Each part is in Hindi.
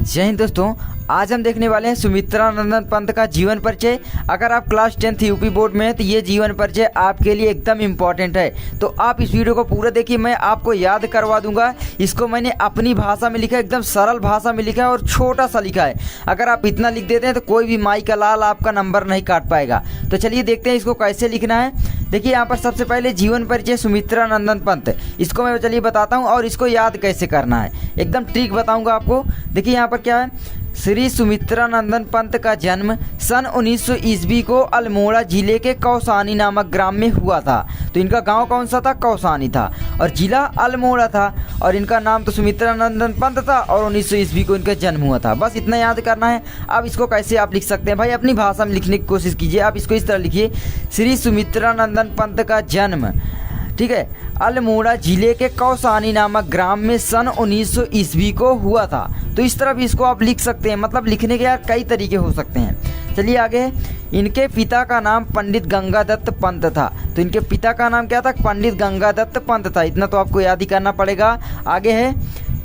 जय हिंद दोस्तों, आज हम देखने वाले हैं सुमित्रा नंदन पंत का जीवन परिचय। अगर आप क्लास 10th यूपी बोर्ड में हैं तो ये जीवन परिचय आपके लिए एकदम इम्पॉर्टेंट है। तो आप इस वीडियो को पूरा देखिए, मैं आपको याद करवा दूंगा। इसको मैंने अपनी भाषा में लिखा है, एकदम सरल भाषा में लिखा है और छोटा सा लिखा है। अगर आप इतना लिख देते हैं तो कोई भी माई का लाल आपका नंबर नहीं काट पाएगा। तो चलिए देखते हैं इसको कैसे लिखना है। देखिए यहाँ पर सबसे पहले जीवन परिचय सुमित्रा नंदन पंत, इसको मैं चलिए बताता हूँ और इसको याद कैसे करना है, एकदम ट्रिक बताऊँगा आपको। देखिए यहाँ पर क्या है, श्री सुमित्रा नंदन पंत का जन्म सन 1900 ईस्वी को अल्मोड़ा जिले के कौसानी नामक ग्राम में हुआ था। तो इनका गांव कौन सा था? कौसानी था, और जिला अल्मोड़ा था, और इनका नाम तो सुमित्रा नंदन पंत था, और 1900 ईस्वी को इनका जन्म हुआ था। बस इतना याद करना है। अब इसको कैसे आप लिख सकते हैं भाई, अपनी भाषा में लिखने की कोशिश कीजिए। आप इसको इस तरह लिखिए, श्री सुमित्रा नंदन पंत का जन्म, ठीक है, अल्मोड़ा जिले के कौसानी नामक ग्राम में सन 1900 ईस्वी को हुआ था। तो इस तरह भी इसको आप लिख सकते हैं। मतलब लिखने के यार कई तरीके हो सकते हैं। चलिए आगे, इनके पिता का नाम पंडित गंगादत्त पंत था। तो इनके पिता का नाम क्या था? पंडित गंगादत्त पंत था। इतना तो आपको याद ही करना पड़ेगा। आगे है,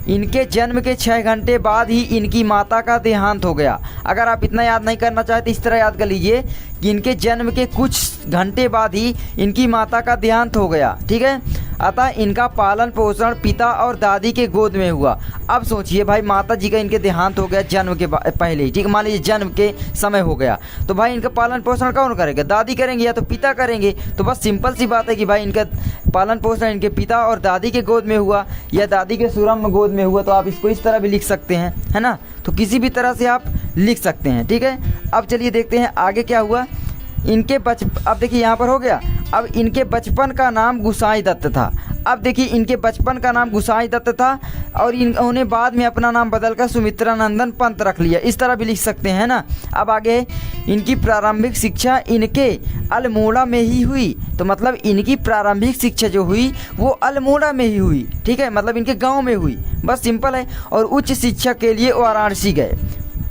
इनके जन्म के 6 घंटे बाद ही इनकी माता का देहांत हो गया। अगर आप इतना याद नहीं करना चाहते, इस तरह याद कर लीजिए कि इनके जन्म के कुछ घंटे बाद ही इनकी माता का देहांत हो गया, ठीक है। अतः इनका पालन पोषण पिता और दादी के गोद में हुआ। अब सोचिए भाई, माता जी का इनके देहांत हो गया जन्म के पहले ही, ठीक है, मान लीजिए जन्म के समय हो गया, तो भाई इनका पालन पोषण कौन करेगा? दादी करेंगे या तो पिता करेंगे। तो बस सिंपल सी बात है कि भाई इनका पालन पोषण इनके पिता और दादी के गोद में हुआ या दादी के सुरम गोद में हुआ। तो आप इसको इस तरह भी लिख सकते हैं, है ना। तो किसी भी तरह से आप लिख सकते हैं, ठीक है। अब चलिए देखते हैं आगे क्या हुआ। इनके अब देखिए यहाँ पर हो गया। अब इनके बचपन का नाम गुसाई दत्त था। अब देखिए इनके बचपन का नाम गुसाई दत्त था और इन्होंने बाद में अपना नाम बदलकर सुमित्रा नंदन पंत रख लिया। इस तरह भी लिख सकते हैं ना। अब आगे, इनकी प्रारंभिक शिक्षा इनके अल्मोड़ा में ही हुई। तो मतलब इनकी प्रारंभिक शिक्षा जो हुई वो अल्मोड़ा में ही हुई, ठीक है, मतलब इनके गांव में हुई। बस सिंपल है। और उच्च शिक्षा के लिए वाराणसी गए,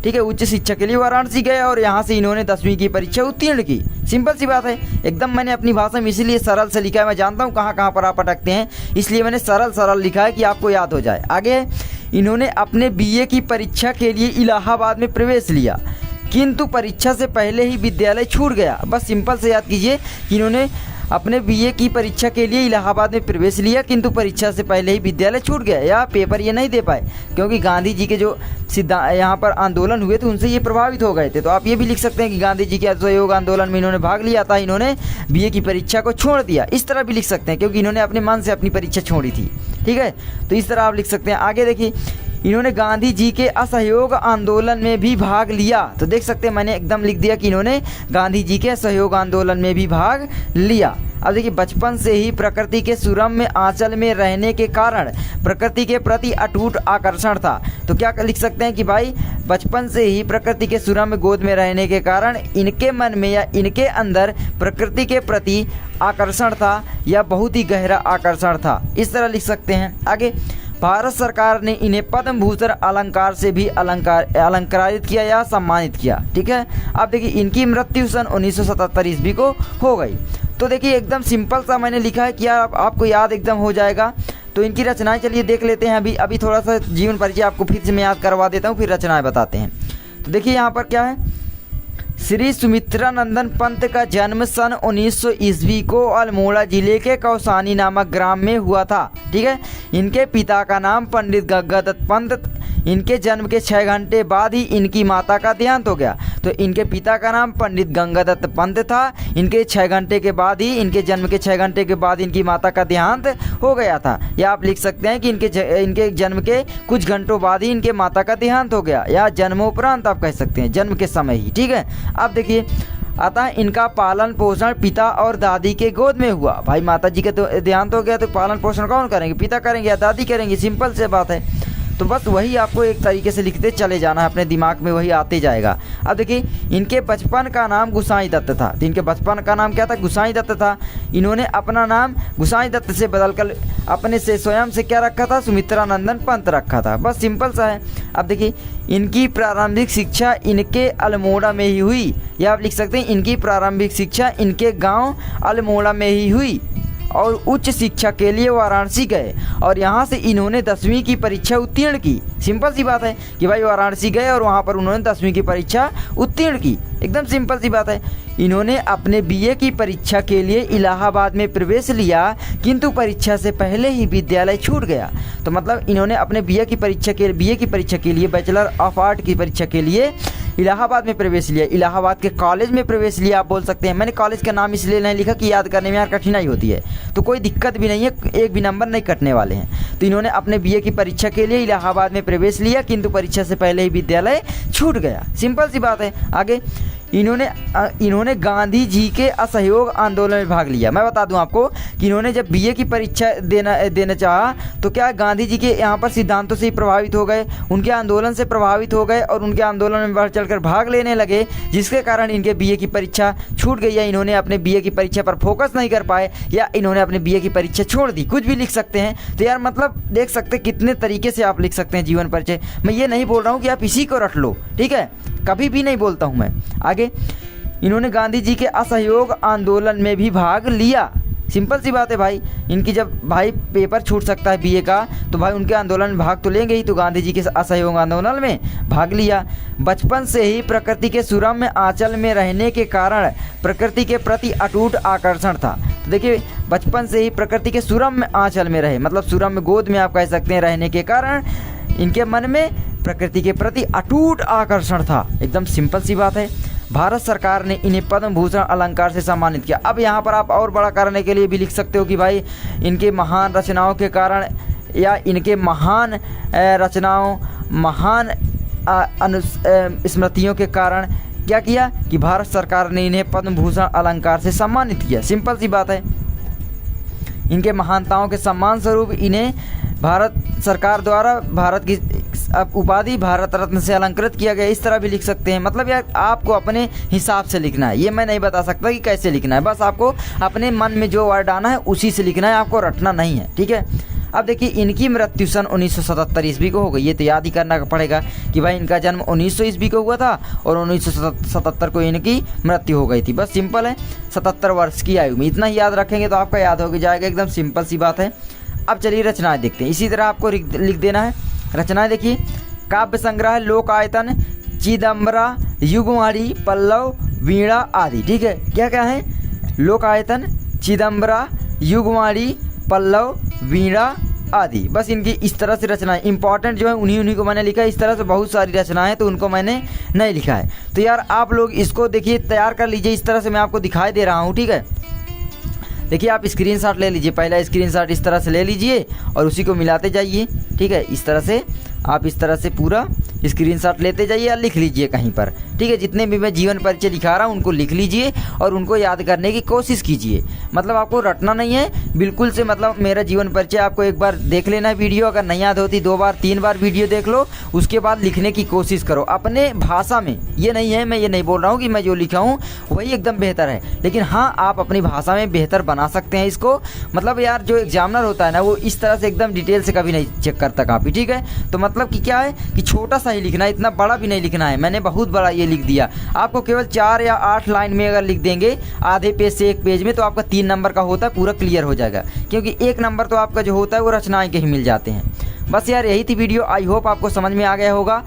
ठीक है, उच्च शिक्षा के लिए वाराणसी गए और यहाँ से इन्होंने 10वीं की परीक्षा उत्तीर्ण की। सिंपल सी बात है एकदम। मैंने अपनी भाषा में इसीलिए सरल से लिखा है। मैं जानता हूँ कहाँ कहाँ पर आप अटकते हैं, इसलिए मैंने सरल लिखा है कि आपको याद हो जाए। आगे, इन्होंने अपने बीए की परीक्षा के लिए इलाहाबाद में प्रवेश लिया, किंतु परीक्षा से पहले ही विद्यालय छूट गया। बस सिंपल से याद कीजिए कि इन्होंने अपने बीए की परीक्षा के लिए इलाहाबाद में प्रवेश लिया, किंतु परीक्षा से पहले ही विद्यालय छूट गया या पेपर ये नहीं दे पाए, क्योंकि गांधी जी के जो यहाँ पर आंदोलन हुए थे उनसे ये प्रभावित हो गए थे। तो आप ये भी लिख सकते हैं कि गांधी जी के असहयोग आंदोलन में इन्होंने भाग लिया था, इन्होंने बीए की परीक्षा को छोड़ दिया। इस तरह भी लिख सकते हैं, क्योंकि इन्होंने अपने मन से अपनी परीक्षा छोड़ी थी, ठीक है। तो इस तरह आप लिख सकते हैं। आगे देखिए, इन्होंने गांधी जी के असहयोग आंदोलन में भी भाग लिया। तो देख सकते हैं मैंने एकदम लिख दिया कि इन्होंने गांधी जी के असहयोग आंदोलन में भी भाग लिया। अब देखिए, बचपन से ही प्रकृति के सुरम में आंचल में रहने के कारण प्रकृति के प्रति अटूट आकर्षण था। तो क्या लिख सकते हैं कि भाई बचपन से ही प्रकृति के सुरम में गोद में रहने के कारण इनके मन में या इनके अंदर प्रकृति के प्रति आकर्षण था या बहुत ही गहरा आकर्षण था। इस तरह लिख सकते हैं। आगे, भारत सरकार ने इन्हें पद्म भूषण अलंकार से भी अलंकारित किया या सम्मानित किया, ठीक है। अब देखिए, इनकी मृत्यु सन 1977 ईस्वी को हो गई। तो देखिए एकदम सिंपल सा मैंने लिखा है कि यार आपको याद एकदम हो जाएगा। तो इनकी रचनाएं चलिए देख लेते हैं। अभी थोड़ा सा जीवन परिचय आपको फिर से मैं याद करवा देता हूँ, फिर रचनाएं बताते हैं। तो देखिए यहाँ पर क्या है, श्री सुमित्रा नंदन पंत का जन्म सन 1900 ईस्वी को अल्मोड़ा जिले के कौसानी नामक ग्राम में हुआ था, ठीक है। इनके पिता का नाम पंडित गंगादत्त पंत। इनके जन्म के 6 घंटे बाद ही इनकी माता का देहांत हो गया। तो इनके पिता का नाम पंडित गंगादत्त पंत था। इनके 6 घंटे के बाद ही, इनके जन्म के 6 घंटे के बाद इनकी माता का देहांत हो गया था। या आप लिख सकते हैं कि इनके जन्म के कुछ घंटों बाद ही इनके माता का देहांत हो गया, या जन्मोपरांत आप कह सकते हैं, जन्म के समय ही, ठीक है। अब देखिए, अतः इनका पालन पोषण पिता और दादी के गोद में हुआ। भाई माता जी का तो देहांत हो गया, तो पालन पोषण कौन करेंगे? पिता करेंगे या दादी करेंगे। सिंपल से बात है। तो बस वही आपको एक तरीके से लिखते चले जाना है, अपने दिमाग में वही आते जाएगा। अब देखिए, इनके बचपन का नाम गुसाई दत्त था। तो इनके बचपन का नाम क्या था? गुसाई दत्त था। इन्होंने अपना नाम गुसाई दत्त से बदलकर अपने से स्वयं से क्या रखा था? सुमित्रा नंदन पंत रखा था। बस सिंपल सा है। अब देखिए, इनकी प्रारंभिक शिक्षा इनके अल्मोड़ा में ही हुई, या आप लिख सकते हैं इनकी प्रारंभिक शिक्षा इनके गाँव अल्मोड़ा में ही हुई। और उच्च शिक्षा के लिए वाराणसी गए और यहाँ से इन्होंने 10वीं की परीक्षा उत्तीर्ण की। सिंपल सी बात है कि भाई वाराणसी गए और वहाँ पर उन्होंने 10वीं की परीक्षा उत्तीर्ण की, एकदम सिंपल सी बात है। इन्होंने अपने बीए की परीक्षा के लिए इलाहाबाद में प्रवेश लिया, किंतु परीक्षा से पहले ही विद्यालय छूट गया। तो मतलब इन्होंने अपने बीए की परीक्षा के लिए बैचलर ऑफ आर्ट की परीक्षा के लिए इलाहाबाद में प्रवेश लिया, इलाहाबाद के कॉलेज में प्रवेश लिया आप बोल सकते हैं। मैंने कॉलेज का नाम इसलिए नहीं लिखा कि याद करने में यार कठिनाई होती है, तो कोई दिक्कत भी नहीं है, एक भी नंबर नहीं कटने वाले हैं। तो इन्होंने अपने बीए की परीक्षा के लिए इलाहाबाद में प्रवेश लिया, किंतु परीक्षा से पहले ही विद्यालय छूट गया। सिंपल सी बात है। आगे इन्होंने गांधी जी के असहयोग आंदोलन में भाग लिया। मैं बता दूं आपको कि इन्होंने जब बीए की परीक्षा देना चाहा तो क्या गांधी जी के यहाँ पर सिद्धांतों से ही प्रभावित हो गए, उनके आंदोलन से प्रभावित हो गए और उनके आंदोलन में बढ़ चढ़कर भाग लेने लगे, जिसके कारण इनके बीए की परीक्षा छूट गई, या इन्होंने अपने बीए की परीक्षा पर फोकस नहीं कर पाए, या इन्होंने अपने बीए की परीक्षा छोड़ दी। कुछ भी लिख सकते हैं। तो यार मतलब देख सकते कितने तरीके से आप लिख सकते हैं जीवन परिचय। मैं ये नहीं बोल रहा हूँ कि आप इसी को रट लो, ठीक है, कभी भी नहीं बोलता हूँ मैं। आगे इन्होंने गांधी जी के असहयोग आंदोलन में भी भाग लिया। सिंपल सी बात है भाई, इनकी जब भाई पेपर छूट सकता है बीए का तो भाई उनके आंदोलन में भाग तो लेंगे ही। तो गांधी जी के असहयोग आंदोलन में भाग लिया। बचपन से ही प्रकृति के सुरम्य आंचल में रहने के कारण प्रकृति के प्रति अटूट आकर्षण था। तो देखिए बचपन से ही प्रकृति के सुरम्य आंचल में रहे, मतलब सुरम्य गोद में आप कह सकते हैं रहने के कारण इनके मन में प्रकृति के प्रति अटूट आकर्षण था। एकदम सिंपल सी बात है। भारत सरकार ने इन्हें पद्म भूषण अलंकार से सम्मानित किया। अब यहाँ पर आप और बड़ा करने के लिए भी लिख सकते हो कि भाई इनके महान रचनाओं के कारण या इनके महान रचनाओं, महान स्मृतियों के कारण क्या किया कि भारत सरकार ने इन्हें पद्म भूषण अलंकार से सम्मानित किया। सिंपल सी बात है। इनके महानताओं के सम्मान स्वरूप इन्हें भारत सरकार द्वारा भारत की उपाधि भारत रत्न से अलंकृत किया गया। इस तरह भी लिख सकते हैं। मतलब यार आपको अपने हिसाब से लिखना है, ये मैं नहीं बता सकता कि कैसे लिखना है, बस आपको अपने मन में जो वर्ड आना है उसी से लिखना है, आपको रटना नहीं है, ठीक है। अब देखिए इनकी मृत्यु सन 1977 ईस्वी को हो गई। ये तो याद ही करना पड़ेगा कि भाई इनका जन्म 1900 ईस्वी को हुआ था और 1977 को इनकी मृत्यु हो गई थी। बस सिंपल है, 77 वर्ष की आयु में। इतना ही याद रखेंगे तो आपका याद हो जाएगा, एकदम सिंपल सी बात है। अब चलिए रचनाएं देखते हैं। इसी तरह आपको लिख देना है रचनाएं। देखिए काव्य संग्रह, लोकायतन, चिदम्बरा, युगवाणी, पल्लव, वीणा आदि, ठीक है। क्या क्या है? लोकायतन, चिदम्बरा, युगवाणी, पल्लव, वीणा आदि। बस इनकी इस तरह से रचनाएं इंपॉर्टेंट जो है उन्हीं को मैंने लिखा है। इस तरह से बहुत सारी रचनाएं हैं तो उनको मैंने नहीं लिखा है। तो यार आप लोग इसको देखिए तैयार कर लीजिए। इस तरह से मैं आपको दिखाई दे रहा हूँ, ठीक है। देखिए आप स्क्रीनशॉट ले लीजिए, पहला स्क्रीनशॉट इस तरह से ले लीजिए और उसी को मिलाते जाइए, ठीक है। इस तरह से आप इस तरह से पूरा स्क्रीनशॉट लेते जाइए या लिख लीजिए कहीं पर, ठीक है। जितने भी मैं जीवन परिचय लिखा रहा हूँ उनको लिख लीजिए और उनको याद करने की कोशिश कीजिए। मतलब आपको रटना नहीं है बिल्कुल से। मतलब मेरा जीवन परिचय आपको एक बार देख लेना है वीडियो, अगर नहीं याद होती 2 बार 3 बार वीडियो देख लो, उसके बाद लिखने की कोशिश करो अपने भाषा में। ये नहीं है, मैं ये नहीं बोल रहा हूँ कि मैं जो लिखा हूँ वही एकदम बेहतर है, लेकिन हाँ आप अपनी भाषा में बेहतर बना सकते हैं इसको। मतलब यार जो एग्जामिनर होता है ना वो इस तरह से एकदम डिटेल से कभी नहीं चेक करता कापी, ठीक है। तो मतलब कि क्या है कि छोटा सा ही लिखना है, इतना बड़ा भी नहीं लिखना है। मैंने बहुत बड़ा ये लिख दिया। आपको केवल 4 या 8 लाइन में अगर लिख देंगे आधे पेज से 1 पेज में तो आपका 3 नंबर का होता है, पूरा क्लियर हो जाएगा। क्योंकि 1 नंबर तो आपका जो होता है वो रचनाएं के ही मिल जाते हैं। बस यार यही थी वीडियो। आई होप आपको समझ में आ गया होगा।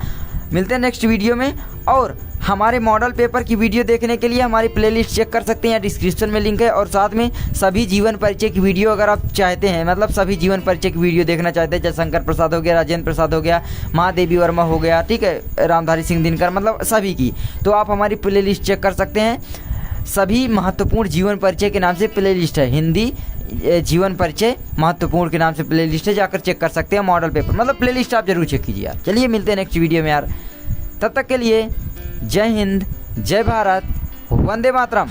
मिलते हैं नेक्स्ट वीडियो में। और हमारे मॉडल पेपर की वीडियो देखने के लिए हमारी प्लेलिस्ट चेक कर सकते हैं, या डिस्क्रिप्शन में लिंक है। और साथ में सभी जीवन परिचय की वीडियो अगर आप चाहते हैं, मतलब सभी जीवन परिचय की वीडियो देखना चाहते हैं, जैसे शंकर प्रसाद हो गया, राजेंद्र प्रसाद हो गया, महादेवी वर्मा हो गया, ठीक है, रामधारी सिंह दिनकर, मतलब सभी की, तो आप हमारी प्लेलिस्ट चेक कर सकते हैं। सभी महत्वपूर्ण जीवन परिचय के नाम से प्लेलिस्ट है, हिंदी जीवन परिचय महत्वपूर्ण के नाम से प्लेलिस्ट है, जाकर चेक कर सकते हैं। मॉडल पेपर मतलब प्लेलिस्ट आप जरूर चेक कीजिए यार। चलिए मिलते हैं नेक्स्ट वीडियो में यार, तब तक के लिए जय हिंद, जय भारत, वंदे मातरम।